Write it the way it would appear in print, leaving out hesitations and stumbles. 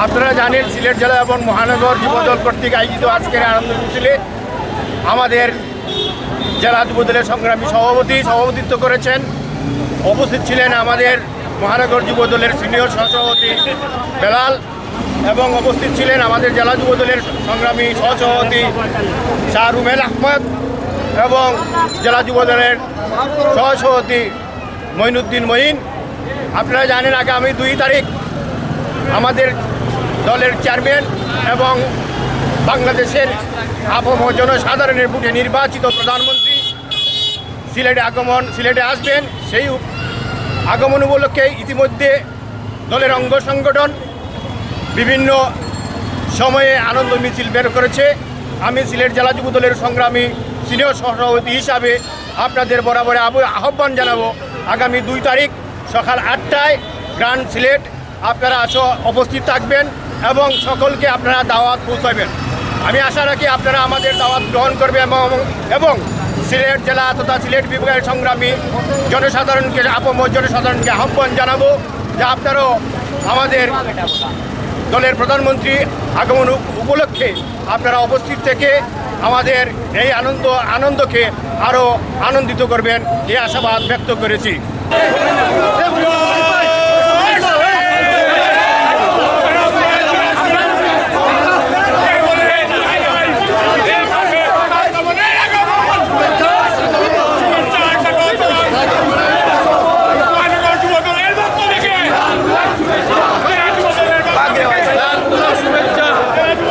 আপনারা জানেন সিলেট জেলা এবং মহানগর যুবদল কর্তৃক আয়োজিত আজকের আনন্দ মিছিলে আমাদের জেলা যুবদলের সংগ্রামী সভাপতিত্ব করেছেন। উপস্থিত ছিলেন আমাদের মহানগর যুবদলের সিনিয়র সহসভাপতি বেলাল এবং উপস্থিত ছিলেন আমাদের জেলা যুবদলের সংগ্রামী সহসভাপতি শাহ রুমেল আহমদ এবং জেলা যুবদলের সহসভাপতি মঈনুদ্দিন মঈন। আপনারা জানেন আগামী 2 তারিখ আমাদের দলের চেয়ারম্যান এবং বাংলাদেশের আপামর জনসাধারণের ভোটে নির্বাচিত প্রধানমন্ত্রী সিলেটে আসবেন। সেই আগমন উপলক্ষে ইতিমধ্যে দলের অঙ্গ সংগঠন বিভিন্ন সময়ে আনন্দ মিছিল বের করেছে। আমি সিলেট জেলা যুবদলের সংগ্রামী সিনিয়র সহসভাপতি হিসাবে আপনাদের বরাবর আহ্বান জানাবো আগামী 2 তারিখ সকাল 8টায় গ্র্যান্ড সিলেট আপনারা উপস্থিত থাকবেন এবং সকলকে আপনারা দাওয়াত পৌঁছাবেন। আমি আশা রাখি আপনারা আমাদের দাওয়াত গ্রহণ করবেন এবং সিলেট জেলা তথা সিলেট বিভাগের সংগ্রামী জনসাধারণকে আপামর জনসাধারণকে আহ্বান জানাবো যে আপনারাও আমাদের দলের প্রধানমন্ত্রী আগমন উপলক্ষে আপনারা উপস্থিত থেকে আমাদের এই আনন্দকে আরও আনন্দিত করবেন এই আশাবাদ ব্যক্ত করেছি।